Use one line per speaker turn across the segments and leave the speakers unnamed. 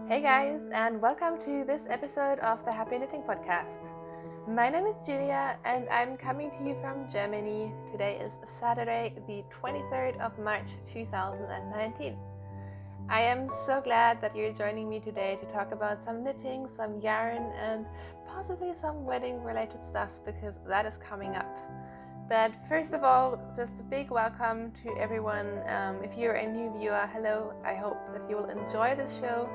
Hey guys, and welcome to this episode of the Happy Knitting Podcast. My name is Julia and I'm coming to you from Germany. Today is Saturday, the 23rd of March 2019. I am so glad that you're joining me today to talk about some knitting, some yarn, and possibly some wedding related stuff because that is coming up. But first of all, just a big welcome to everyone. If you're a new viewer, hello. I hope that you will enjoy this show.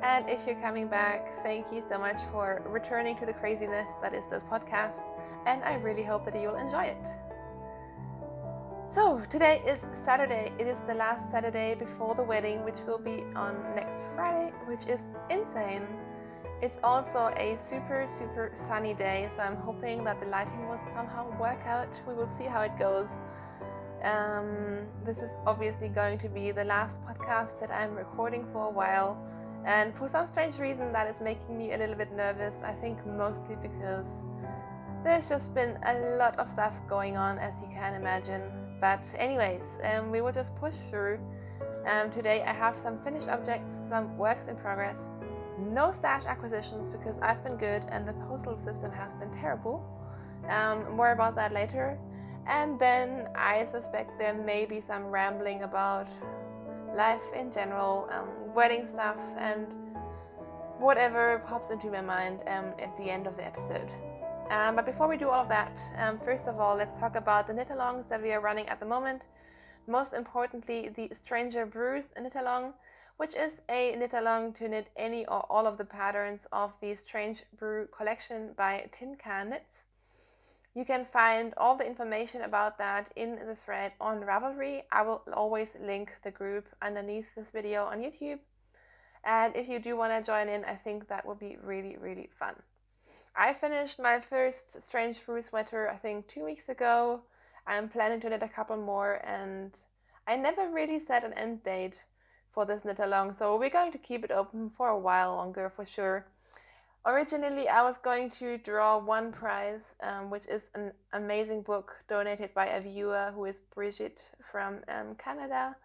And if you're coming back, thank you so much for returning to the craziness that is this podcast. And I really hope that you'll enjoy it. So today is Saturday. It is the last Saturday before the wedding, which will be on next Friday, which is insane. It's also a super sunny day, so I'm hoping that the lighting will somehow work out. We will see how it goes. This is obviously going to be the last podcast that I'm recording for a while, and for some strange reason that is making me a little bit nervous. I think mostly because there's just been a lot of stuff going on, as you can imagine. But anyways, we will just push through. Today I have some finished objects, some works in progress. No stash acquisitions because I've been good and the postal system has been terrible. More about that later. And then I suspect there may be some rambling about life in general, wedding stuff, and whatever pops into my mind at the end of the episode. But before we do all of that, first of all, let's talk about the knit-alongs that we are running at the moment. Most importantly, the Stranger Brews knit-along, which is a knit-along to knit any or all of the patterns of the Strange Brew collection by Tin Can Knits. You can find all the information about that in the thread on Ravelry. I will always link the group underneath this video on YouTube. And if you do want to join in, I think that would be really fun. I finished my first Strange Brew sweater, I think 2 weeks ago. I'm planning to knit a couple more, and I never really set an end date for this knit along, so we're going to keep it open for a while longer for sure. Originally, I was going to draw one prize, which is an amazing book donated by a viewer who is Brigitte from Canada.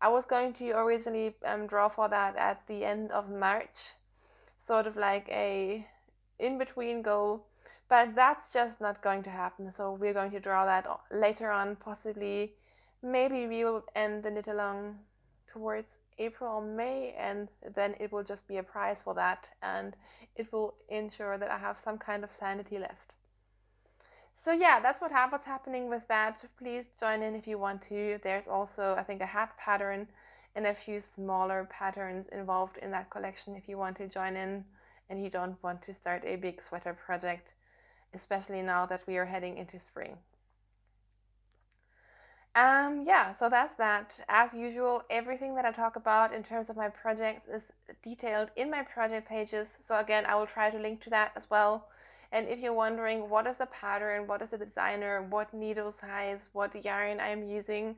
I was going to originally draw for that at the end of March, sort of like a in-between goal, but that's just not going to happen. So we're going to draw that later on, possibly. Maybe we will end the knit along towards April or May, and then it will just be a prize for that, and it will ensure that I have some kind of sanity left. So yeah, that's what's happening with that. Please join in if you want to. There's also, I think, a hat pattern and a few smaller patterns involved in that collection if you want to join in and you don't want to start a big sweater project, especially now that we are heading into spring. So that's that. As usual, everything that I talk about in terms of my projects is detailed in my project pages. So again, I will try to link to that as well. And if you're wondering what is the pattern, what is the designer, what needle size, what yarn I'm using,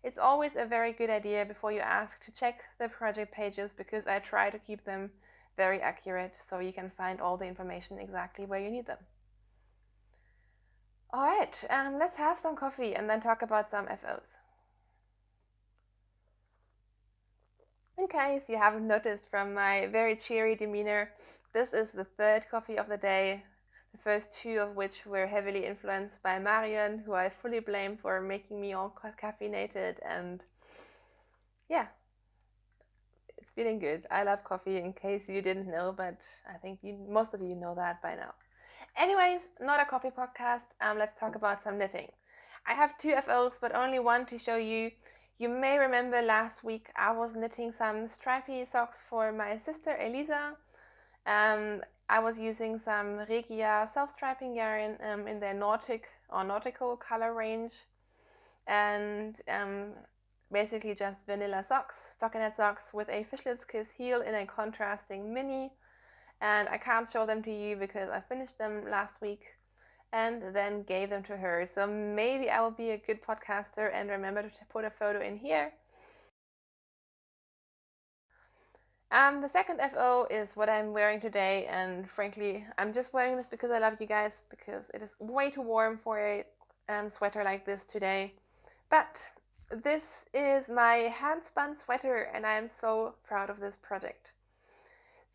it's always a very good idea before you ask to check the project pages, because I try to keep them very accurate so you can find all the information exactly where you need them. All right, let's have some coffee and then talk about some FOs. In case you haven't noticed from my very cheery demeanor, this is the third coffee of the day, the first two of which were heavily influenced by Marion, who I fully blame for making me all caffeinated, and yeah, it's feeling good. I love coffee, in case you didn't know, but I think most of you know that by now. Anyways, not a coffee podcast. Let's talk about some knitting. I have two FOs, but only one to show you. You may remember last week I was knitting some stripy socks for my sister Elisa. I was using some Regia self-striping yarn in their Nautic or nautical color range, and basically just vanilla socks, stockinette socks with a Fish Lips Kiss heel in a contrasting mini. And I can't show them to you because I finished them last week and then gave them to her. So maybe I will be a good podcaster and remember to put a photo in here. The second FO is what I'm wearing today, and frankly, I'm just wearing this because I love you guys, because it is way too warm for a sweater like this today. But this is my hand-spun sweater, and I am so proud of this project.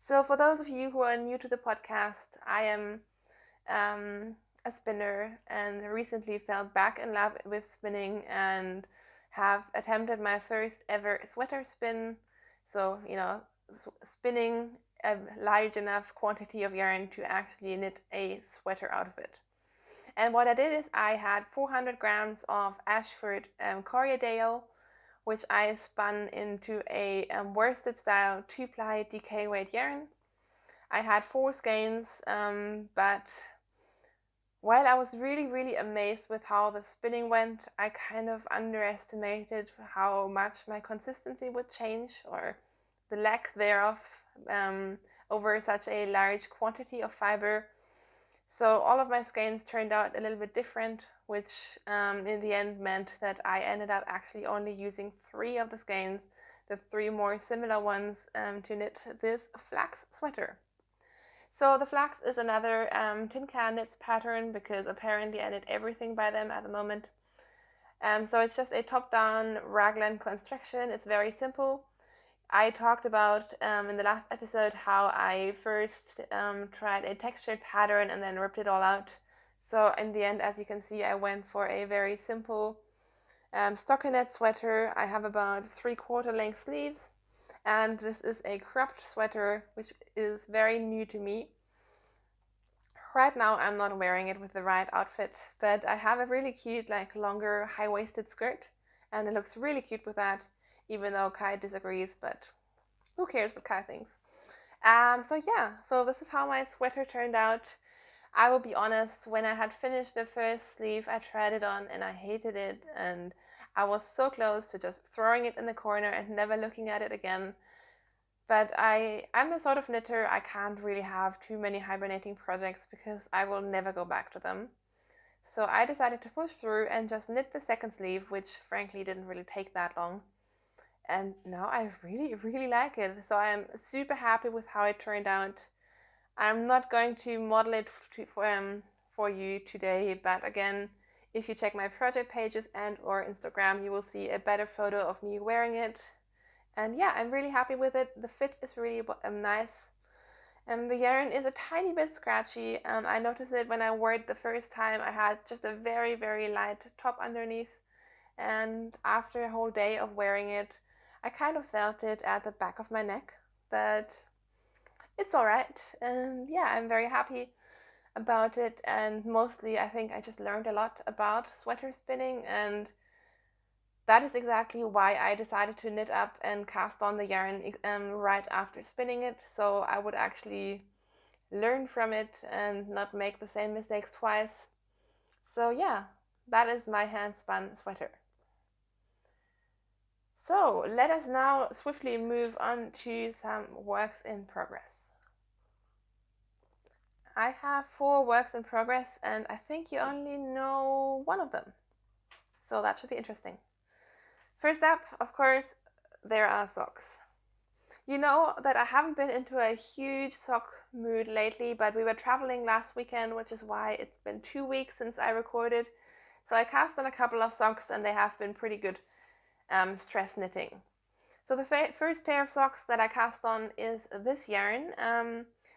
So for those of you who are new to the podcast, I am a spinner and recently fell back in love with spinning and have attempted my first ever sweater spin. So, spinning a large enough quantity of yarn to actually knit a sweater out of it. And what I did is I had 400 grams of Ashford Corriedale, which I spun into a worsted style 2-ply DK weight yarn. I had 4 skeins, but while I was really, really amazed with how the spinning went, I kind of underestimated how much my consistency would change, or the lack thereof, over such a large quantity of fiber. So all of my skeins turned out a little bit different, which in the end meant that I ended up actually only using 3 of the skeins, the 3 more similar ones, to knit this flax sweater. So the flax is another tin can knits pattern, because apparently I knit everything by them at the moment. So it's just a top-down raglan construction. It's very simple. I talked about in the last episode how I first tried a textured pattern and then ripped it all out. So in the end, as you can see, I went for a very simple stockinette sweater. I have about 3/4 length sleeves, and this is a cropped sweater, which is very new to me. Right now I'm not wearing it with the right outfit, but I have a really cute, longer high-waisted skirt, and it looks really cute with that, even though Kai disagrees, but who cares what Kai thinks. So this is how my sweater turned out. I will be honest, when I had finished the first sleeve, I tried it on and I hated it, and I was so close to just throwing it in the corner and never looking at it again. But I'm the sort of knitter, I can't really have too many hibernating projects because I will never go back to them. So I decided to push through and just knit the second sleeve, which frankly didn't really take that long. And now I really, really like it. So I'm super happy with how it turned out. I'm not going to model it for you today, but again, if you check my project pages and or Instagram, you will see a better photo of me wearing it. And yeah, I'm really happy with it. The fit is really nice. The yarn is a tiny bit scratchy. I noticed it when I wore it the first time. I had just a very, very light top underneath. And after a whole day of wearing it, I kind of felt it at the back of my neck. But it's alright. And yeah, I'm very happy about it. And mostly, I think I just learned a lot about sweater spinning, and that is exactly why I decided to knit up and cast on the yarn right after spinning it, so I would actually learn from it and not make the same mistakes twice. So yeah, that is my hand spun sweater. So let us now swiftly move on to some works in progress. I have 4 works in progress, and I think you only know one of them, so that should be interesting. First up, of course, there are socks. You know that I haven't been into a huge sock mood lately, but we were traveling last weekend, which is why it's been 2 weeks since I recorded. So I cast on a couple of socks, and they have been pretty good stress knitting. So the first pair of socks that I cast on is this yarn.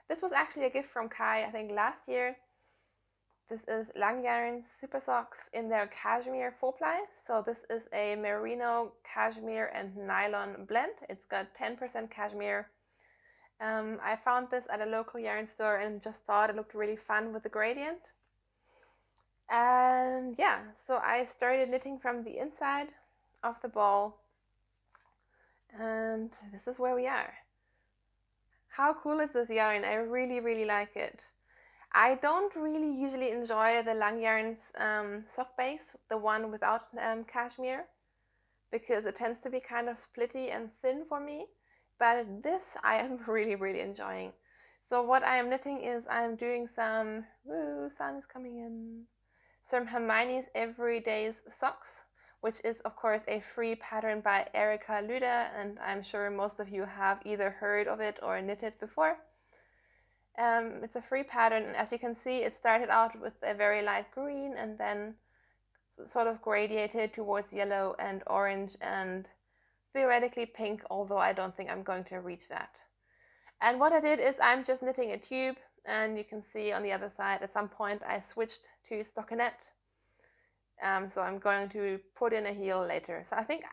This was actually a gift from Kai, I think last year. This is Lang Yarn's Super Socks in their cashmere 4-ply. So this is a merino, cashmere and nylon blend. It's got 10% cashmere. I found this at a local yarn store and just thought it looked really fun with the gradient. And yeah, so I started knitting from the inside of the ball. And this is where we are. How cool is this yarn? I really, really like it. I don't really usually enjoy the Lang Yarn's sock base, the one without cashmere, because it tends to be kind of splitty and thin for me, but this I am really, really enjoying. So what I am knitting is I'm doing some, sun is coming in, some Hermione's Everyday's Socks, which is of course a free pattern by Erika Lüder, and I'm sure most of you have either heard of it or knitted before. It's a free pattern, and as you can see, it started out with a very light green and then sort of gradiated towards yellow and orange and theoretically pink, although I don't think I'm going to reach that. And what I did is I'm just knitting a tube, and you can see on the other side at some point I switched to stockinette. So I'm going to put in a heel later. So I think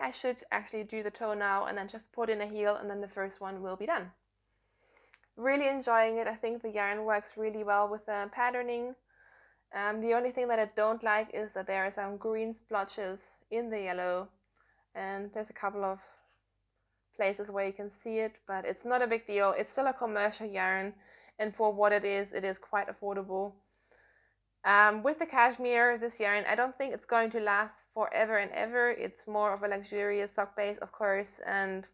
I should actually do the toe now and then just put in a heel, and then the first one will be done. Really enjoying it. I think the yarn works really well with the patterning. The only thing that I don't like is that there are some green splotches in the yellow, and there's a couple of places where you can see it, but it's not a big deal. It's still a commercial yarn, and for what it is quite affordable. With the cashmere, this yarn, I don't think it's going to last forever and ever. It's more of a luxurious sock base, of course, and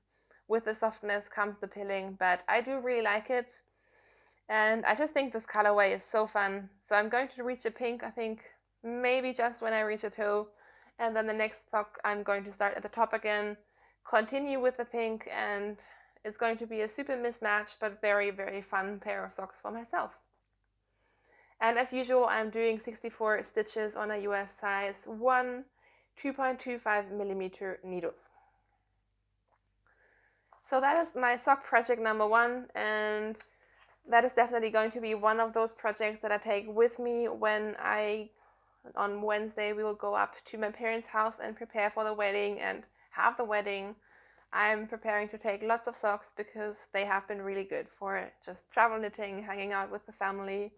with the softness comes the pilling, but I do really like it. And I just think this colorway is so fun. So I'm going to reach a pink, I think, maybe just when I reach a toe. And then the next sock, I'm going to start at the top again, continue with the pink, and it's going to be a super mismatched but very, very fun pair of socks for myself. And as usual, I'm doing 64 stitches on a US size 1 2.25 millimeter needles. So that is my sock project number 1, and that is definitely going to be one of those projects that I take with me when on Wednesday, we will go up to my parents' house and prepare for the wedding and have the wedding. I'm preparing to take lots of socks because they have been really good for just travel knitting, hanging out with the family,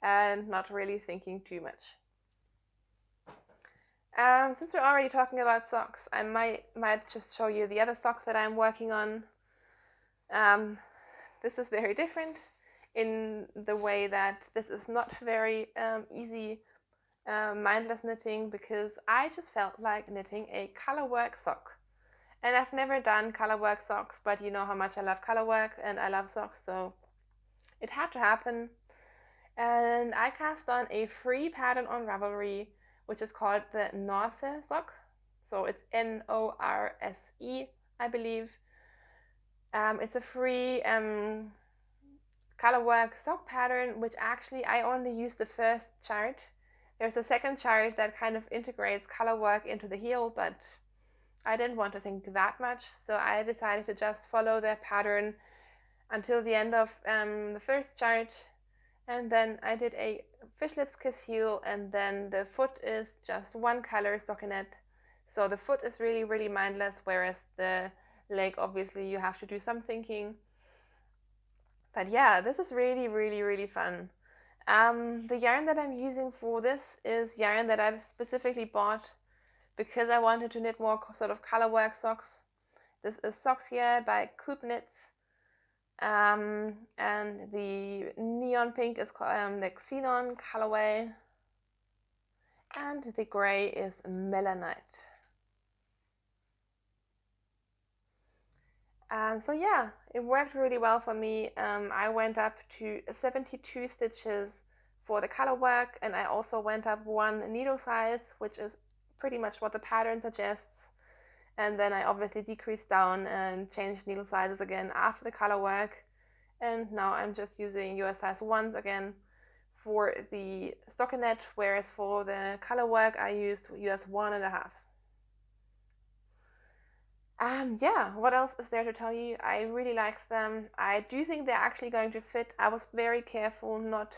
and not really thinking too much. Since we're already talking about socks, I might just show you the other sock that I'm working on. This is very different in the way that this is not very easy mindless knitting, because I just felt like knitting a colorwork sock. And I've never done colorwork socks, but you know how much I love colorwork and I love socks, so it had to happen. And I cast on a free pattern on Ravelry, which is called the Norse sock. So it's Norse, I believe. It's a free colorwork sock pattern, which actually I only used the first chart. There's a second chart that kind of integrates colorwork into the heel, but I didn't want to think that much, so I decided to just follow the pattern until the end of the first chart, and then I did a fish lips kiss heel, and then the foot is just one color stockinette. So the foot is really, really mindless, whereas the leg, obviously, you have to do some thinking. But yeah, this is really, really, really fun. The yarn that I'm using for this is yarn that I've specifically bought because I wanted to knit more sort of colorwork socks. This is Socks Here by Coop Knits. And the neon pink is the Xenon colorway. And the gray is Melanite. So yeah, it worked really well for me. I went up to 72 stitches for the color work, and I also went up 1 needle size, which is pretty much what the pattern suggests. And then I obviously decreased down and changed needle sizes again after the color work. And now I'm just using US size 1s again for the stockinette, whereas for the color work I used US 1.5. Yeah, what else is there to tell you? I really like them. I do think they're actually going to fit. I was very careful not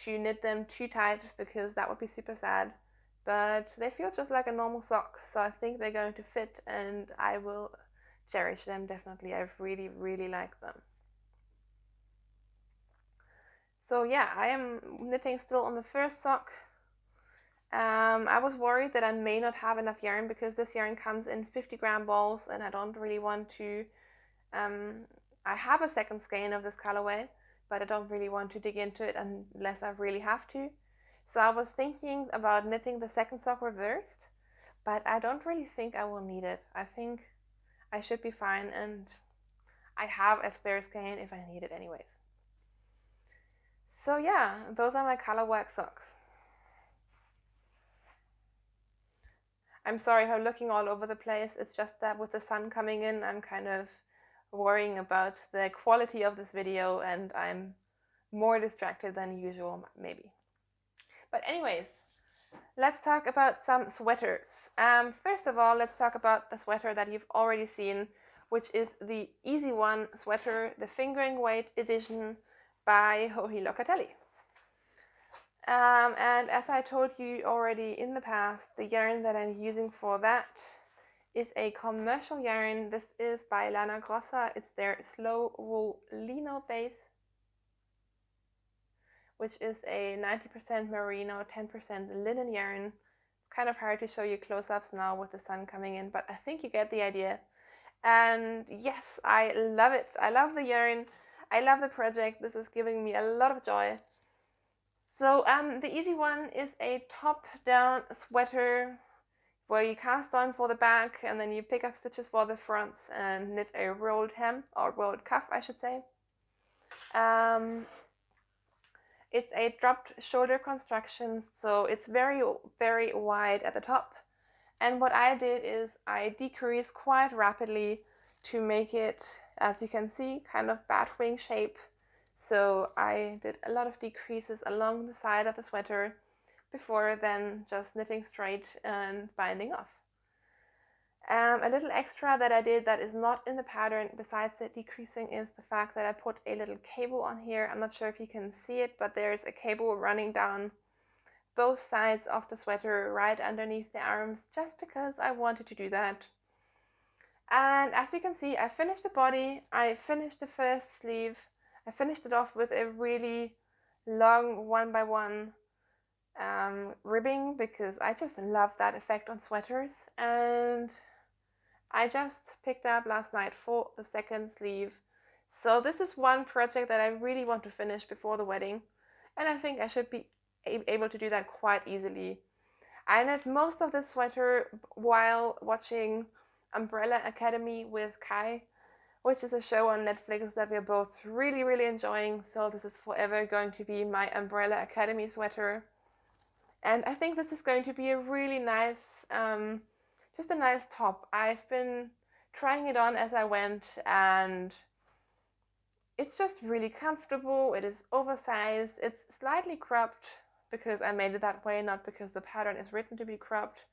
to knit them too tight because that would be super sad. But they feel just like a normal sock, so I think they're going to fit, and I will cherish them definitely. I really, really like them. So yeah, I am knitting still on the first sock. I was worried that I may not have enough yarn because this yarn comes in 50-gram balls, and I don't really want to. I have a second skein of this colorway, but I don't really want to dig into it unless I really have to. So I was thinking about knitting the second sock reversed, but I don't really think I will need it. I think I should be fine, and I have a spare skein if I need it anyways. So yeah, those are my colorwork socks. I'm sorry for looking all over the place. It's just that with the sun coming in, I'm kind of worrying about the quality of this video, and I'm more distracted than usual, maybe. But anyways, let's talk about some sweaters. First of all, let's talk about the sweater that you've already seen, which is the Easy One sweater, the fingering weight edition by Joji Locatelli. And as I told you already in the past, the yarn that I'm using for that is a commercial yarn. This is by Lana Grossa. It's their Slow Wool Lino base, which is a 90% merino, 10% linen yarn. It's kind of hard to show you close-ups now with the sun coming in, but I think you get the idea. And yes, I love it. I love the yarn. I love the project. This is giving me a lot of joy. So the Easy One is a top-down sweater where you cast on for the back and then you pick up stitches for the fronts and knit a rolled hem, or rolled cuff I should say. It's a dropped shoulder construction, so it's very, very wide at the top. And what I did is I decreased quite rapidly to make it, as you can see, kind of batwing shape. So I did a lot of decreases along the side of the sweater before then just knitting straight and binding off. A little extra that I did that is not in the pattern besides the decreasing is the fact that I put a little cable on here. I'm not sure if you can see it, but there's a cable running down both sides of the sweater right underneath the arms, just because I wanted to do that. And as you can see, I finished the body, I finished the first sleeve, I finished it off with a really long 1x1 ribbing, because I just love that effect on sweaters. And I just picked up last night for the second sleeve. So this is one project that I really want to finish before the wedding, and I think I should be able to do that quite easily. I knit most of this sweater while watching Umbrella Academy with Kai, which is a show on Netflix that we're both really, really enjoying. So this is forever going to be my Umbrella Academy sweater. And I think this is going to be a really nice, just a nice top. I've been trying it on as I went, and it's just really comfortable. It is oversized. It's slightly cropped because I made it that way, not because the pattern is written to be cropped.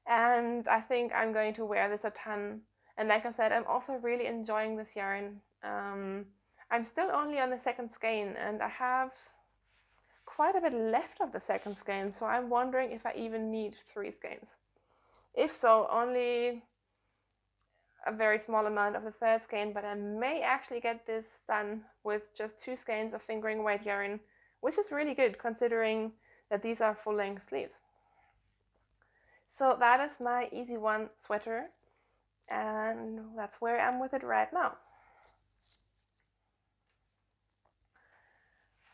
And I think I'm going to wear this a ton. And like I said, I'm also really enjoying this yarn. I'm still only on the second skein, and I have quite a bit left of the second skein, so I'm wondering if I even need 3 skeins. If so, only a very small amount of the third skein, but I may actually get this done with just 2 skeins of fingering weight yarn, which is really good considering that these are full-length sleeves. So that is my Easy One sweater, and that's where I'm with it right now.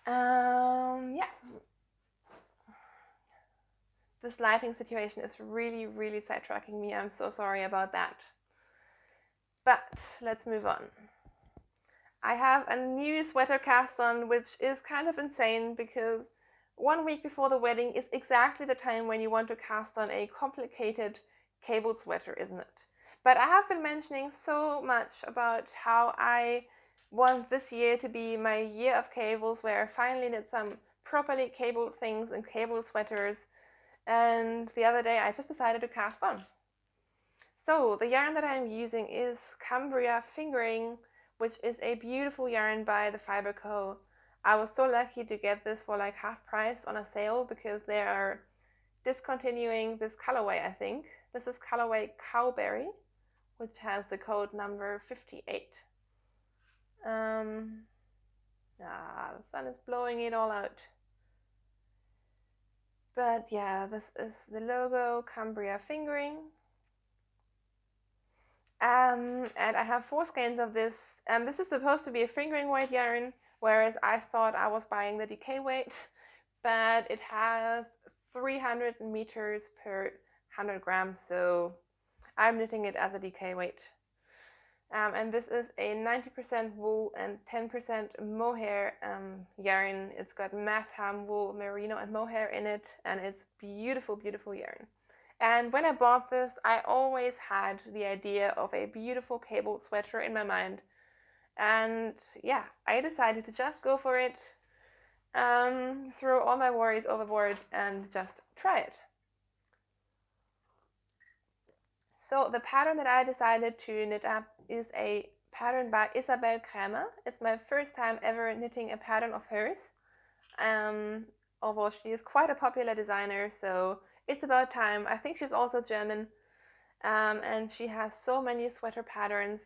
Yeah. This lighting situation is really, really sidetracking me. I'm so sorry about that. But let's move on. I have a new sweater cast on, which is kind of insane because 1 week before the wedding is exactly the time when you want to cast on a complicated cabled sweater, isn't it? But I have been mentioning so much about how I want this year to be my year of cables, where I finally knit some properly cabled things and cabled sweaters. And the other day I just decided to cast on. So the yarn that I'm using is Cambria Fingering, which is a beautiful yarn by the Fiber Co. I was so lucky to get this for like half price on a sale because they are discontinuing this colorway, I think. This is colorway Cowberry, which has the code number 58. The sun is blowing it all out. But yeah, this is the logo, Cambria Fingering. And I have 4 skeins of this. This is supposed to be a fingering weight yarn, whereas I thought I was buying the DK weight, but it has 300 meters per 100 grams, so I'm knitting it as a DK weight. And this is a 90% wool and 10% mohair yarn. It's got mass ham, wool, merino, and mohair in it, and it's beautiful, beautiful yarn. And when I bought this, I always had the idea of a beautiful cabled sweater in my mind. And yeah, I decided to just go for it, throw all my worries overboard and just try it. So the pattern that I decided to knit up is a pattern by Isabel Kramer. It's my first time ever knitting a pattern of hers. Although she is quite a popular designer, so it's about time. I think she's also German, and she has so many sweater patterns.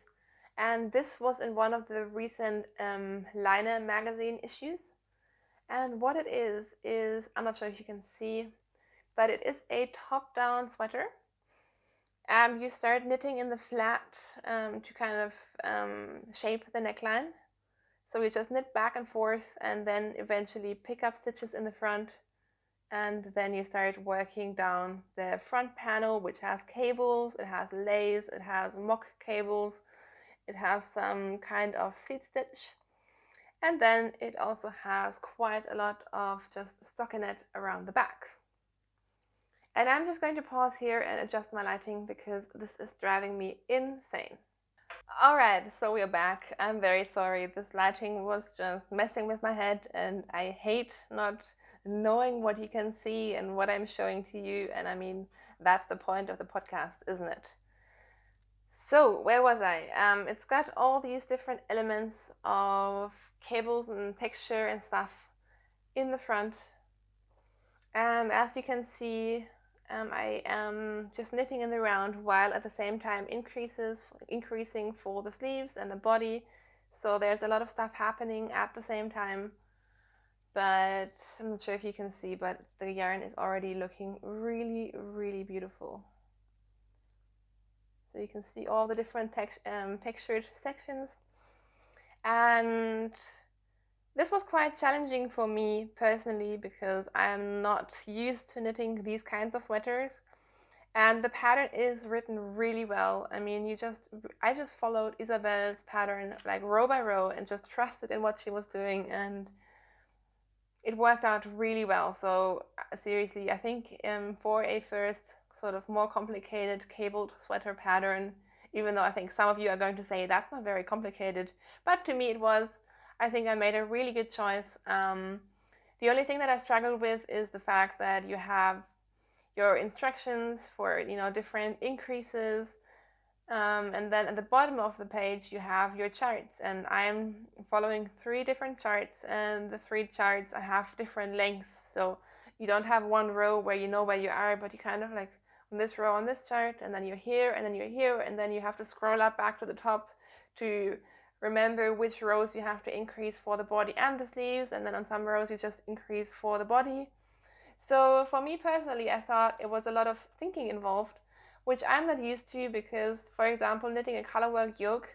And this was in one of the recent Line magazine issues. And what it is, I'm not sure if you can see, but it is a top-down sweater. You start knitting in the flat to kind of shape the neckline. So you just knit back and forth and then eventually pick up stitches in the front, and then you start working down the front panel, which has cables, it has lace, it has mock cables, it has some kind of seat stitch, and then it also has quite a lot of just stockinette around the back. And I'm just going to pause here and adjust my lighting because this is driving me insane. Alright, so we're back. I'm very sorry. This lighting was just messing with my head, and I hate not knowing what you can see and what I'm showing to you. And I mean, that's the point of the podcast, isn't it? So, where was I? It's got all these different elements of cables and texture and stuff in the front. And as you can see, I am just knitting in the round while at the same time increasing for the sleeves and the body. So there's a lot of stuff happening at the same time. But I'm not sure if you can see, but the yarn is already looking really, really beautiful. So you can see all the different textured sections. And this was quite challenging for me personally because I'm not used to knitting these kinds of sweaters, and the pattern is written really well. I mean, I just followed Isabel's pattern like row by row and just trusted in what she was doing, and it worked out really well. So seriously, I think for a first sort of more complicated cabled sweater pattern, even though I think some of you are going to say that's not very complicated, but to me it was. I think I made a really good choice. The only thing that I struggled with is the fact that you have your instructions for different increases, and then at the bottom of the page you have your charts, and I'm following 3 different charts, and the 3 charts have different lengths. So you don't have one row where you know where you are, but you kind of like on this row on this chart, and then you're here, and then you're here, and then you have to scroll up back to the top to remember which rows you have to increase for the body and the sleeves, and then on some rows you just increase for the body. So for me personally, I thought it was a lot of thinking involved, which I'm not used to because, for example, knitting a colorwork yoke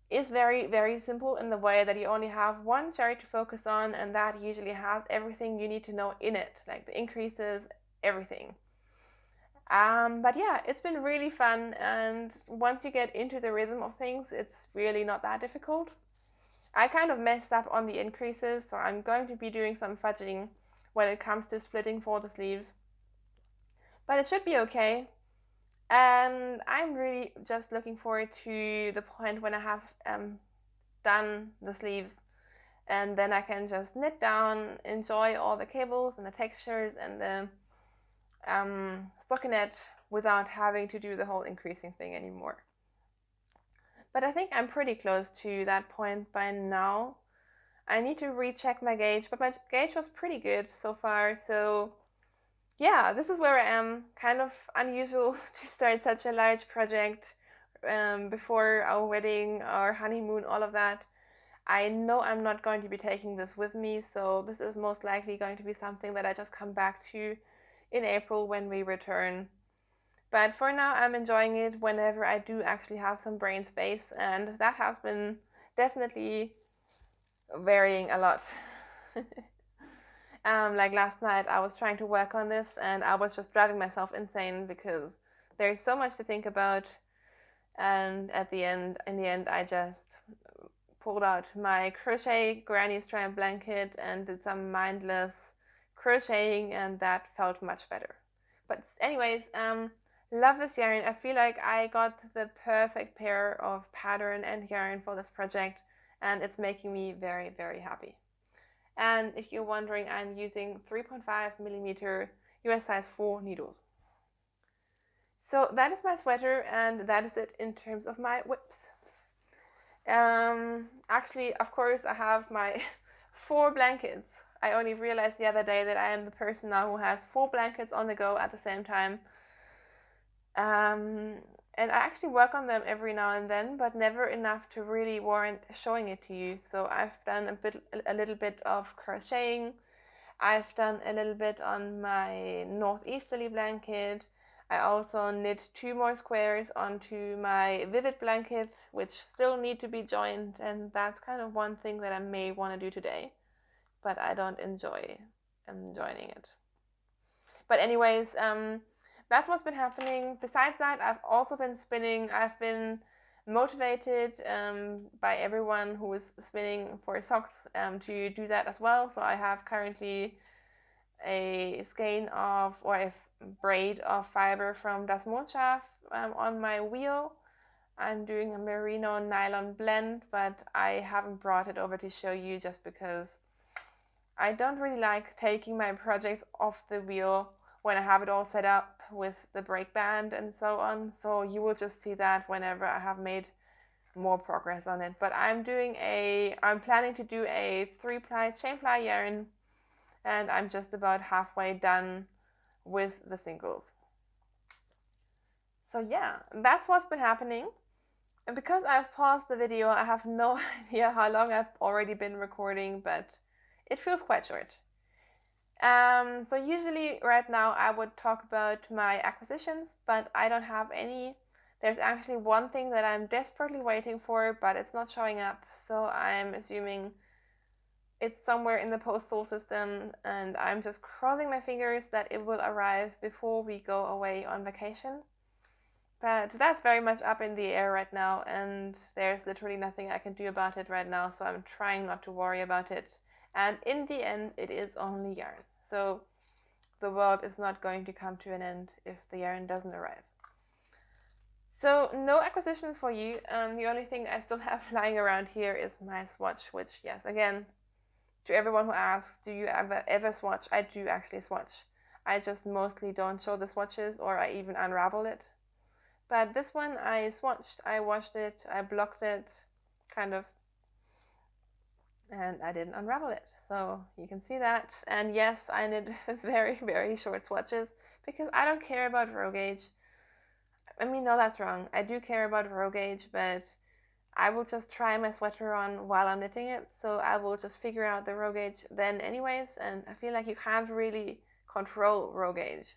is very, very simple in the way that you only have one chart to focus on, and that usually has everything you need to know in it, like the increases, everything. But yeah, it's been really fun, and once you get into the rhythm of things, it's really not that difficult. I kind of messed up on the increases, so I'm going to be doing some fudging when it comes to splitting for the sleeves. But it should be okay. And I'm really just looking forward to the point when I have done the sleeves, and then I can just knit down, enjoy all the cables and the textures and the stockinette without having to do the whole increasing thing anymore. But I think I'm pretty close to that point by now. I need to recheck my gauge, but my gauge was pretty good so far. So yeah, this is where I am. Kind of unusual to start such a large project before our wedding, our honeymoon, all of that. I know I'm not going to be taking this with me, so this is most likely going to be something that I just come back to in April when we return. But for now, I'm enjoying it whenever I do actually have some brain space, and that has been definitely varying a lot. Like last night, I was trying to work on this, and I was just driving myself insane because there's so much to think about. And in the end, I just pulled out my crochet granny strand blanket and did some mindless crocheting, and that felt much better. But anyways, love this yarn. I feel like I got the perfect pair of pattern and yarn for this project, and it's making me very, very happy. And if you're wondering, I'm using 3.5mm US size 4 needles. So that is my sweater, and that is it in terms of my whips. Actually, of course, I have my 4 blankets. I only realized the other day that I am the person now who has 4 blankets on the go at the same time. And I actually work on them every now and then, but never enough to really warrant showing it to you. So I've done a little bit of crocheting. I've done a little bit on my northeasterly blanket. I also knit 2 more squares onto my vivid blanket, which still need to be joined, and that's kind of one thing that I may want to do today, but I don't enjoy joining it. But anyways, that's what's been happening. Besides that, I've also been spinning. I've been motivated by everyone who is spinning for socks to do that as well. So I have currently a skein of, or a braid of fiber from Das Mondschaf on my wheel. I'm doing a merino nylon blend, but I haven't brought it over to show you just because I don't really like taking my projects off the wheel when I have it all set up with the brake band and so on. So you will just see that whenever I have made more progress on it. But I'm planning to do a 3-ply chain ply yarn, and I'm just about halfway done with the singles. So yeah, that's what's been happening. And because I've paused the video, I have no idea how long I've already been recording, but it feels quite short. So usually right now I would talk about my acquisitions, but I don't have any. There's actually one thing that I'm desperately waiting for, but it's not showing up. So I'm assuming it's somewhere in the postal system, and I'm just crossing my fingers that it will arrive before we go away on vacation. But that's very much up in the air right now, and there's literally nothing I can do about it right now, so I'm trying not to worry about it. And in the end, it is only yarn. So the world is not going to come to an end if the yarn doesn't arrive. So no acquisitions for you. The only thing I still have lying around here is my swatch, which, yes, again, to everyone who asks, do you ever swatch? I do actually swatch. I just mostly don't show the swatches, or I even unravel it. But this one I swatched, I washed it, I blocked it, kind of, and I didn't unravel it. So you can see that. And yes, I knit very, very short swatches because I don't care about row gauge. I mean, no, that's wrong. I do care about row gauge, but I will just try my sweater on while I'm knitting it. So I will just figure out the row gauge then anyways. And I feel like you can't really control row gauge.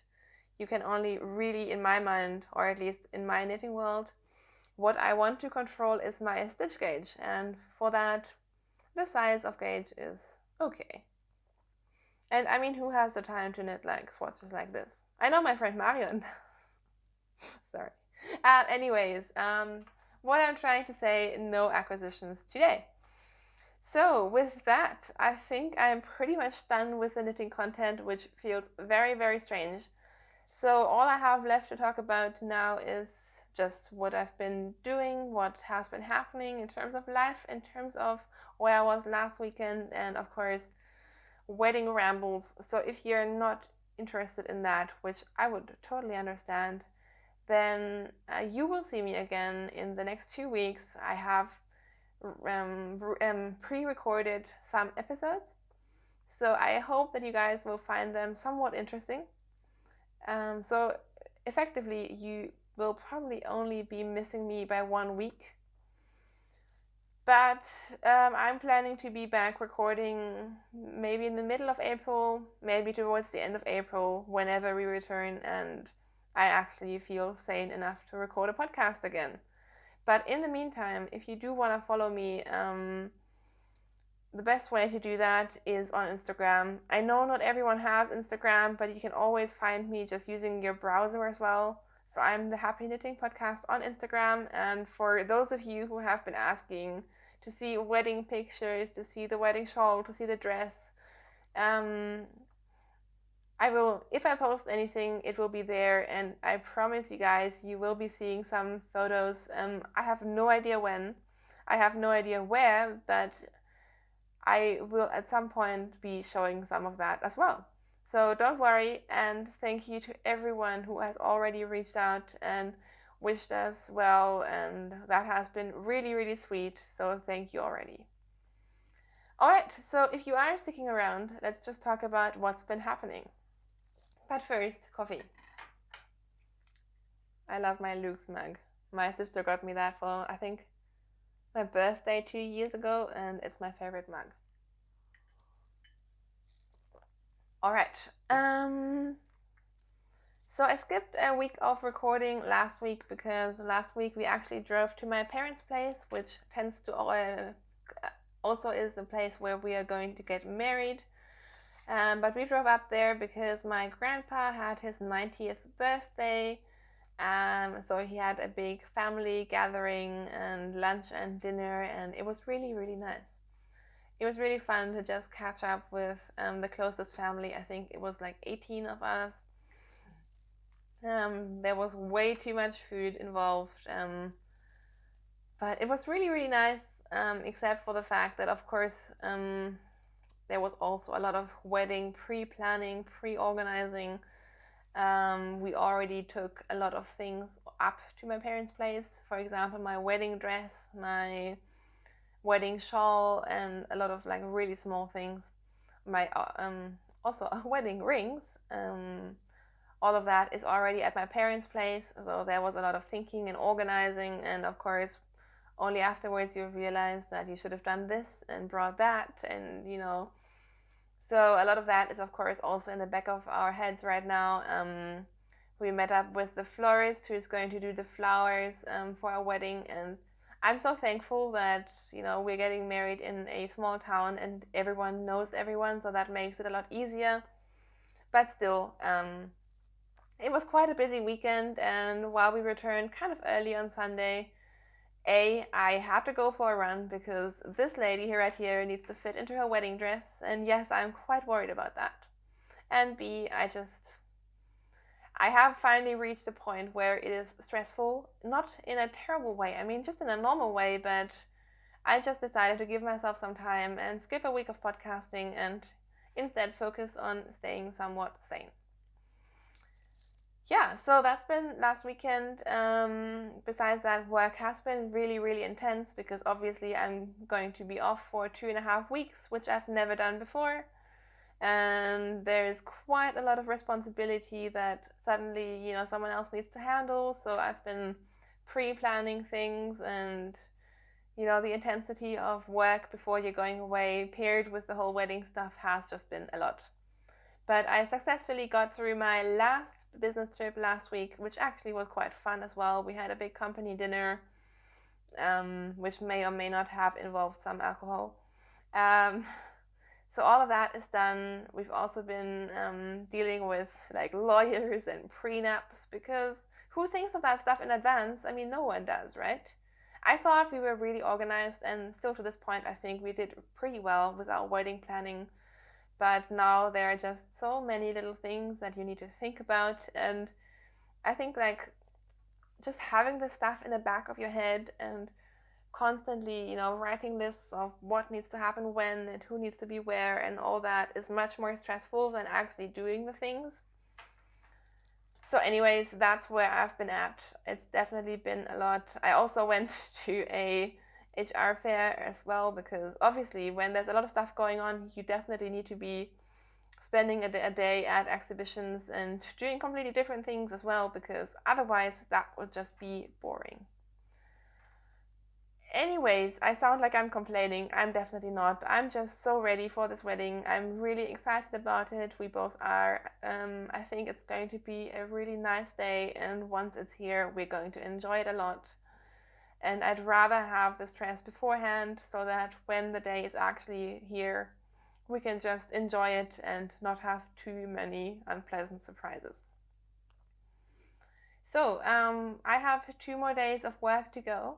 You can only really, in my mind, or at least in my knitting world, what I want to control is my stitch gauge. And for that, the size of gauge is okay. And I mean, who has the time to knit like swatches like this? I know my friend Marion. Sorry. Anyways, what I'm trying to say, no acquisitions today. So with that, I think I'm pretty much done with the knitting content, which feels very, very strange. So all I have left to talk about now is just what I've been doing, what has been happening in terms of life, in terms of where I was last weekend, and of course, wedding rambles. So if you're not interested in that, which I would totally understand, then you will see me again in the next 2 weeks. I have pre-recorded some episodes, so I hope that you guys will find them somewhat interesting. So effectively, you will probably only be missing me by 1 week. But I'm planning to be back recording maybe in the middle of April, maybe towards the end of April, whenever we return and I actually feel sane enough to record a podcast again. But in the meantime, if you do want to follow me, the best way to do that is on Instagram. I know not everyone has Instagram, but you can always find me just using your browser as well. So I'm the Happy Knitting Podcast on Instagram. And for those of you who have been asking to see wedding pictures, to see the wedding shawl, to see the dress, I will, if I post anything, it will be there. And I promise you guys, you will be seeing some photos. I have no idea when, I have no idea where, but I will at some point be showing some of that as well. So don't worry, and thank you to everyone who has already reached out and wished us well, and that has been really, really sweet. So thank you already. Alright, so if you are sticking around, let's just talk about what's been happening. But first, coffee. I love my Luke's mug. My sister got me that for, I think, my birthday 2 years ago, and it's my favorite mug. Alright, so I skipped a week of recording last week because last week we actually drove to my parents' place, which tends to also is the place where we are going to get married. But we drove up there because my grandpa had his 90th birthday. So he had a big family gathering and lunch and dinner, and it was really, really nice. It was really fun to just catch up with the closest family. I think it was like 18 of us. There was way too much food involved, but it was really, really nice, except for the fact that, of course, there was also a lot of wedding pre-planning, pre-organizing. We already took a lot of things up to my parents' place. For example, my wedding dress, my wedding shawl, and a lot of like really small things. My also wedding rings. All of that is already at my parents' place, so there was a lot of thinking and organizing, and of course only afterwards you realize that you should have done this and brought that, and so a lot of that is of course also in the back of our heads right now. We met up with the florist who's going to do the flowers for our wedding, and I'm so thankful that we're getting married in a small town and everyone knows everyone, so that makes it a lot easier. But still, it was quite a busy weekend, and while we returned kind of early on Sunday, I had to go for a run because this lady here right here needs to fit into her wedding dress, and yes, I'm quite worried about that. And B, I have finally reached a point where it is stressful, not in a terrible way, I mean just in a normal way, but I just decided to give myself some time and skip a week of podcasting and instead focus on staying somewhat sane. Yeah, so that's been last weekend. Besides that, work has been really, really intense because obviously I'm going to be off for 2.5 weeks, which I've never done before. And there is quite a lot of responsibility that suddenly, someone else needs to handle. So I've been pre-planning things, and, the intensity of work before you're going away, paired with the whole wedding stuff, has just been a lot. But I successfully got through my last business trip last week, which actually was quite fun as well. We had a big company dinner, which may or may not have involved some alcohol. So all of that is done. We've also been dealing with like lawyers and prenups, because who thinks of that stuff in advance? I mean, no one does, right? I thought we were really organized, and still to this point, I think we did pretty well with our wedding planning. But now there are just so many little things that you need to think about, and I think like just having the stuff in the back of your head and constantly, writing lists of what needs to happen when and who needs to be where and all that is much more stressful than actually doing the things. So anyways, that's where I've been at. It's definitely been a lot. I also went to a HR fair as well, because obviously when there's a lot of stuff going on, you definitely need to be spending a day at exhibitions and doing completely different things as well, because otherwise that would just be boring. Anyways, I sound like I'm complaining. I'm definitely not. I'm just so ready for this wedding. I'm really excited about it. We both are. I think it's going to be a really nice day, and once it's here, we're going to enjoy it a lot. And I'd rather have the stress beforehand so that when the day is actually here, we can just enjoy it and not have too many unpleasant surprises. So I have 2 more days of work to go.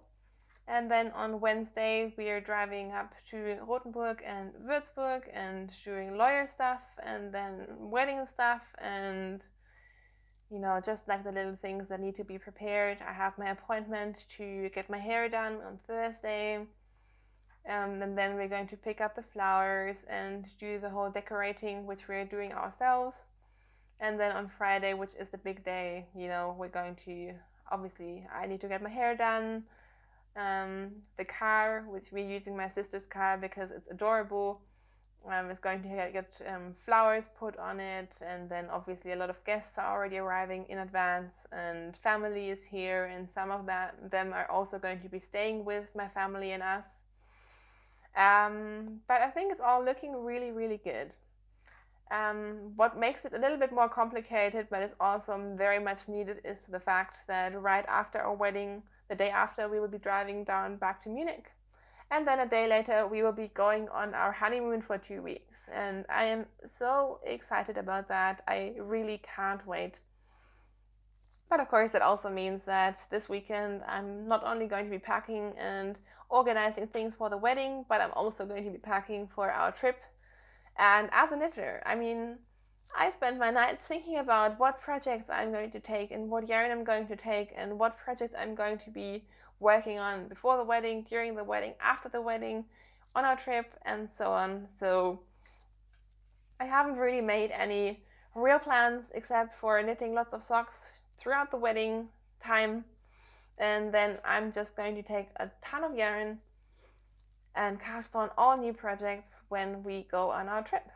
And then on Wednesday, we are driving up to Rothenburg and Würzburg and doing lawyer stuff, and then wedding stuff, and just like the little things that need to be prepared. I have my appointment to get my hair done on Thursday. And then we're going to pick up the flowers and do the whole decorating, which we're doing ourselves. And then on Friday, which is the big day, we're going to, obviously, I need to get my hair done. The car, which we're using my sister's car because it's adorable, is going to get flowers put on it. And then obviously a lot of guests are already arriving in advance, and family is here, and some of them are also going to be staying with my family and us. But I think it's all looking really, really good. What makes it a little bit more complicated, but is also very much needed, is the fact that right after our wedding, the day after, we will be driving down back to Munich. And then a day later, we will be going on our honeymoon for 2 weeks. And I am so excited about that. I really can't wait. But of course, that also means that this weekend, I'm not only going to be packing and organizing things for the wedding, but I'm also going to be packing for our trip. And as a knitter, I spend my nights thinking about what projects I'm going to take and what yarn I'm going to take and what projects I'm going to be working on before the wedding, during the wedding, after the wedding, on our trip, and so on. So I haven't really made any real plans except for knitting lots of socks throughout the wedding time. And then I'm just going to take a ton of yarn and cast on all new projects when we go on our trip.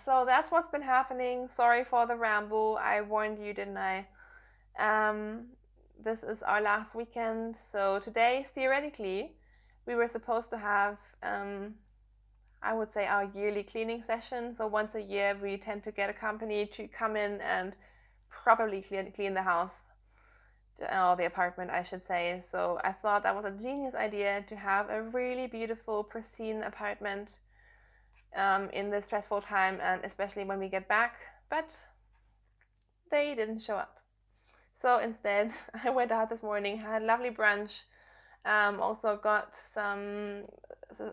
So that's what's been happening. Sorry for the ramble. I warned you, didn't I? This is our last weekend. So today, theoretically, we were supposed to have, I would say, our yearly cleaning session. So once a year, we tend to get a company to come in and properly clean the house, or the apartment, I should say. So I thought that was a genius idea to have a really beautiful, pristine apartment in this stressful time, and especially when we get back. But they didn't show up. So instead, I went out this morning, had a lovely brunch, also got some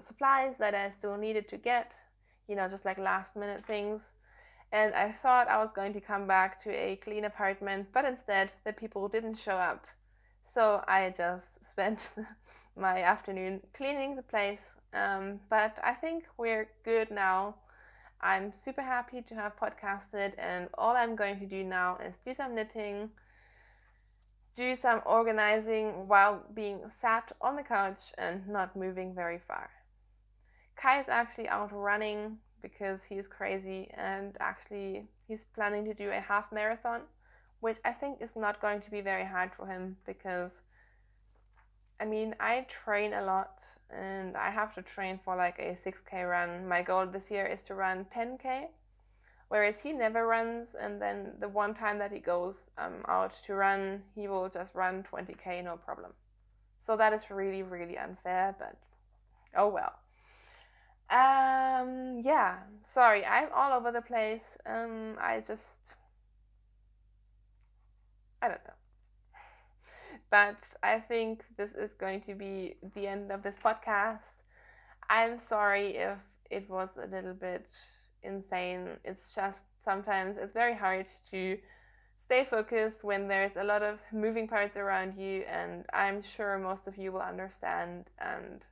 supplies that I still needed to get, just like last minute things. And I thought I was going to come back to a clean apartment, but instead the people didn't show up. So I just spent my afternoon cleaning the place. But I think we're good now. I'm super happy to have podcasted, and all I'm going to do now is do some knitting, do some organizing while being sat on the couch and not moving very far. Kai is actually out running because he's crazy, and actually he's planning to do a half marathon, which I think is not going to be very hard for him because I train a lot and I have to train for like a 6K run. My goal this year is to run 10K, whereas he never runs, and then the one time that he goes out to run, he will just run 20K, no problem. So that is really, really unfair, but oh well. Sorry, I'm all over the place. I don't know. But I think this is going to be the end of this podcast. I'm sorry if it was a little bit insane. It's just sometimes it's very hard to stay focused when there's a lot of moving parts around you, and I'm sure most of you will understand, and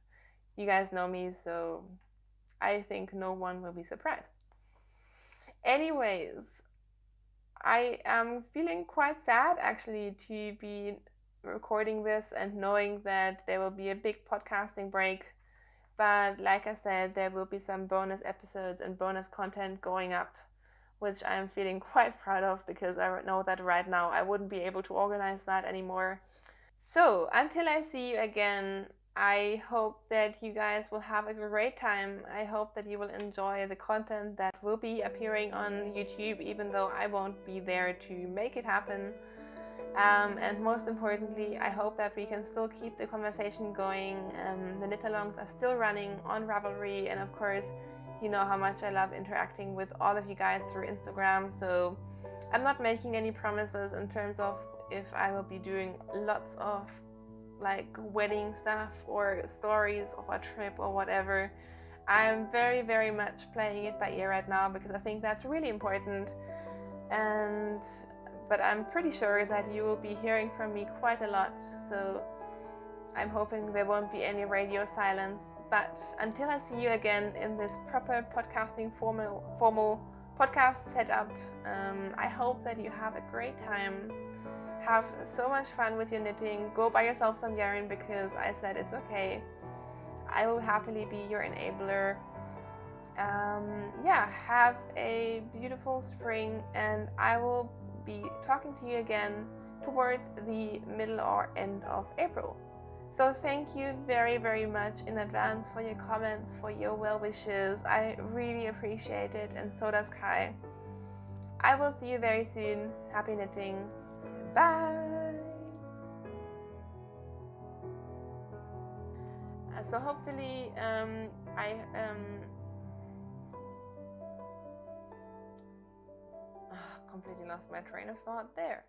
you guys know me, so I think no one will be surprised. Anyways, I am feeling quite sad actually to be recording this and knowing that there will be a big podcasting break. But like I said, there will be some bonus episodes and bonus content going up, which I'm feeling quite proud of because I know that right now I wouldn't be able to organize that anymore. So until I see you again, I hope that you guys will have a great time. I hope that you will enjoy the content that will be appearing on YouTube, even though I won't be there to make it happen. And most importantly, I hope that we can still keep the conversation going. The knit-alongs are still running on Ravelry, and of course, you know how much I love interacting with all of you guys through Instagram. So I'm not making any promises in terms of if I will be doing lots of like wedding stuff or stories of our trip or whatever. I'm very, very much playing it by ear right now because I think that's really important. But I'm pretty sure that you will be hearing from me quite a lot. So I'm hoping there won't be any radio silence, but until I see you again in this proper podcasting formal podcast setup, I hope that you have a great time. Have so much fun with your knitting. Go buy yourself some yarn because I said it's okay. I will happily be your enabler. Have a beautiful spring, and I will be talking to you again towards the middle or end of April. So thank you very, very much in advance for your comments, for your well wishes. I really appreciate it, and so does Kai. I will see you very soon. Happy knitting. Bye. So hopefully I completely lost my train of thought there.